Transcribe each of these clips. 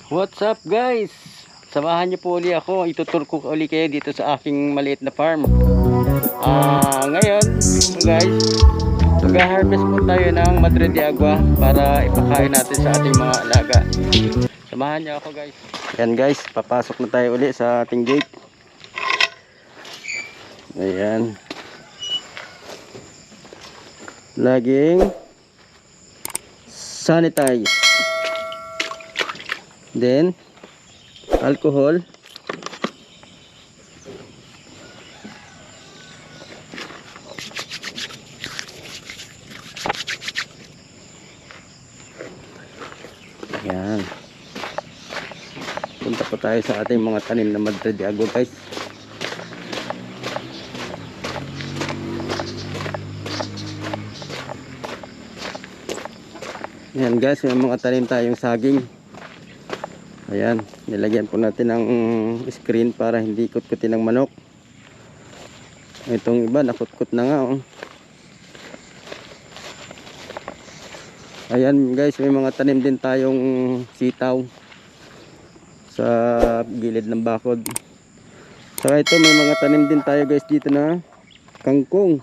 What's up guys? Samahan niyo po uli ako. Itutur ko uli kayo dito sa aking maliit na farm. Ngayon guys, mag-harvest po tayo ng Madre de Agua para ipakain natin sa ating mga alaga. Samahan niyo ako guys. Yan guys, papasok na tayo uli sa ating gate. Ayan. Laging sanitize. Then alcohol. Ayan. Punta pa tayo sa ating mga tanim na Madre de Agua guys. Ayan guys, may mga tanim tayong saging. Ayan, nilagyan po natin ng screen para hindi kutkutin ng manok. Itong iba nakutkut na nga oh. Ayan guys, may mga tanim din tayong sitaw sa gilid ng bakod. Saka ito may mga tanim din tayo guys dito na kangkong.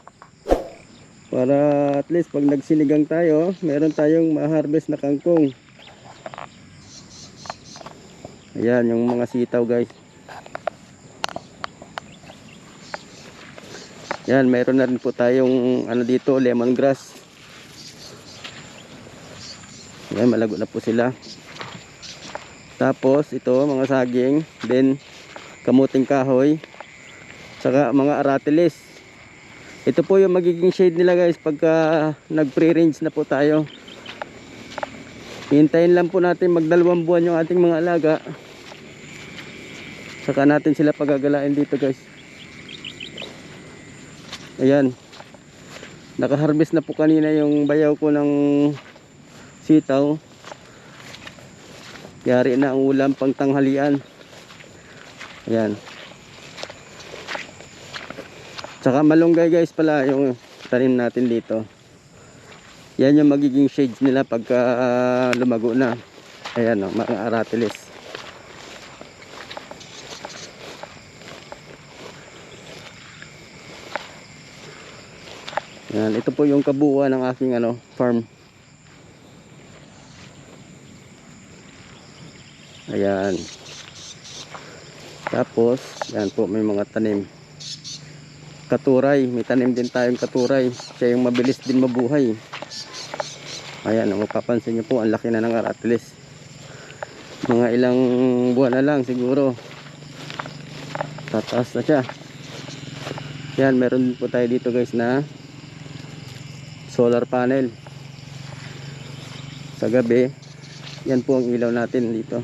Para at least pag nagsinigang tayo, meron tayong ma-harvest na kangkong. Ayan yung mga sitaw guys. Ayan, meron na rin po tayong ano dito, lemongrass. Ayan, malago na po sila. Tapos ito mga saging, then kamuting kahoy, saka mga aratilis. Ito po yung magiging shade nila guys pagka nag pre-range na po tayo. Hintayin lang po natin magdalawang buwan yung ating mga alaga. Saka natin sila pagagalain dito guys. Ayan. Nakaharvest na po kanina yung bayaw ko ng sitaw. Yari na ang ulam pang tanghalian. Ayan. Saka malunggay guys pala yung tanim natin dito. Yan yung magiging shades nila pagka lumago na. Ayan o, mga aratilis. Yan, ito po yung kabuuan ng aking farm. Ayan. Tapos, yan po may mga tanim. Katuray, may tanim din tayong katuray. Siya yung mabilis din mabuhay. Ayan, mapapansin nyo po, ang laki na ng aratilis. Mga ilang buwan na lang siguro. Tataas na siya. Yan, meron po tayo dito guys na solar panel. Sa gabi, yan po ang ilaw natin dito.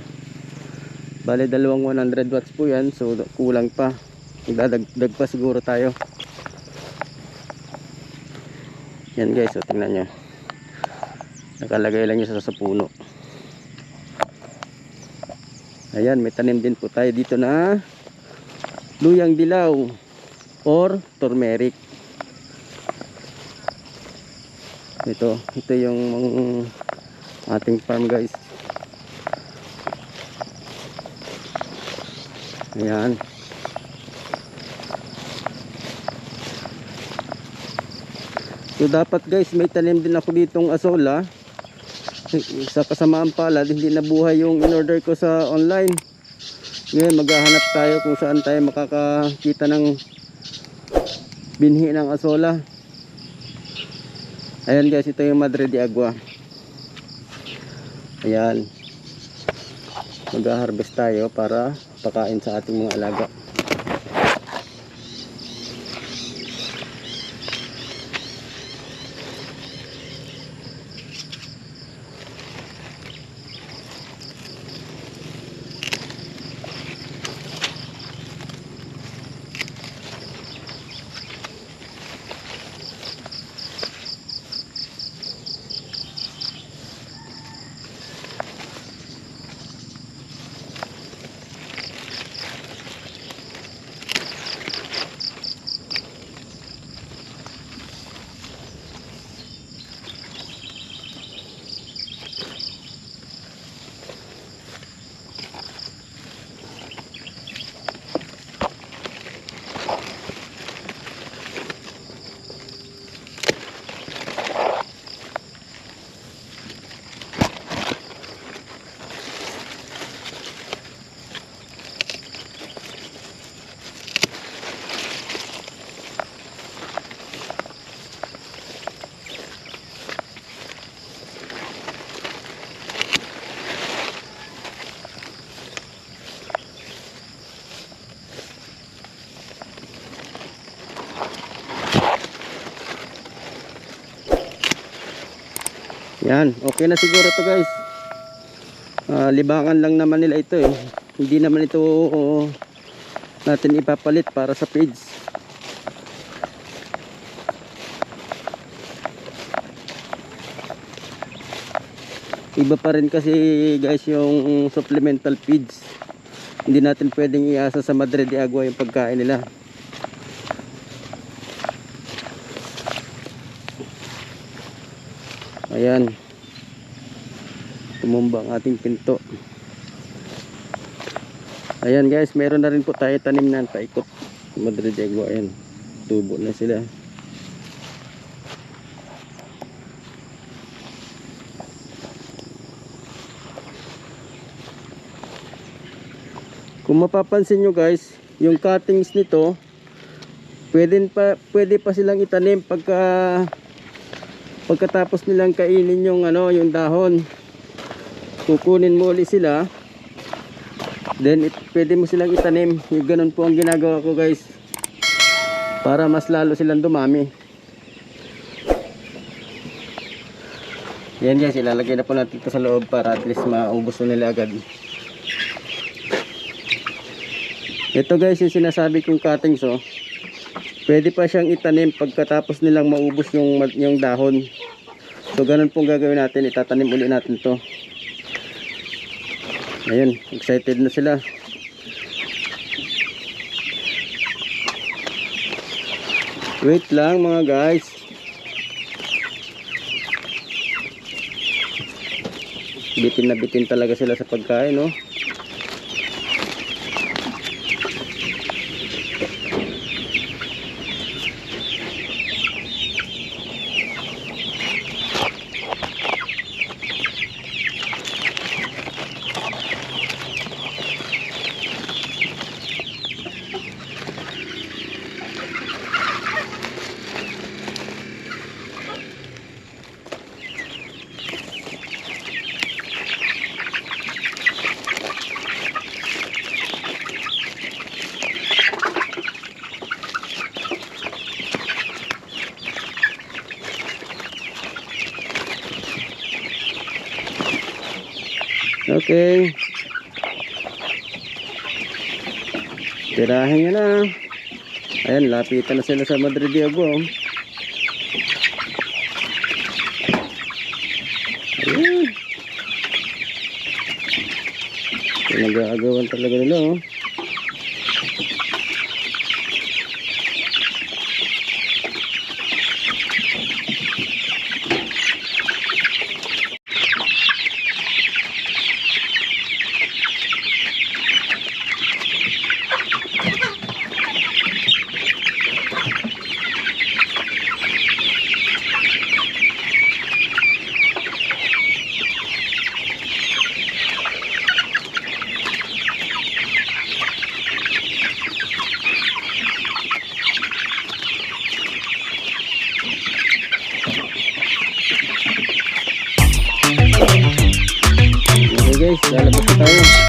Bale, dalawang 100 watts po yan. So, kulang pa. Magdadagdag pa siguro tayo. Yan guys, so tingnan nyo. Nakalagay lang siya sa puno. Ayan, may tanim din po tayo dito na luyang dilaw or turmeric. Ito yung ating farm guys. Ayan. So dapat guys, may tanim din ako ditong asola. Sa kasamaan pala, hindi nabuhay yung in-order ko sa online. Ngayon maghahanap tayo kung saan tayo makakakita ng binhi ng asola. Ayan guys, ito yung Madre de Agua. Ayan. Mag-harvest tayo para pakain sa ating mga alaga. Yan, okay na siguro to guys. Libangan lang naman nila ito eh. Hindi naman ito natin ipapalit para sa page. Iba pa rin kasi guys yung supplemental feeds. Hindi natin pwedeng iasa sa Madre de Agua yung pagkain nila. Ayan, tumumba ang ating pinto. Ayan guys, meron na rin po tayo tanim na paikot Madre de Agua. Ayan, tubo na sila. Kung mapapansin nyo guys, yung cuttings nito pwede pa silang itanim pagkatapos nilang kainin yung yung dahon. Kukunin mo ulit sila, then pwede mo silang itanim. Yung ganun po ang ginagawa ko guys, para mas lalo silang dumami. Yan guys, ilalagay na po natin ito sa loob para at least maubos nila agad. Ito guys, yung sinasabi kong cuttings, pwede pa siyang itanim pagkatapos nilang maubos yung dahon. So ganun pong gagawin natin, itatanim ulit natin to. Ayun, excited na sila. Wait lang mga guys. Bitin na bitin talaga sila sa pagkain, no? Okay. Tirahin nyo na. Ayan, lapitan na sila sa Madre de Agua. Ayan. Nag-aagawan talaga nila, Okay guys, lalabas na tayo.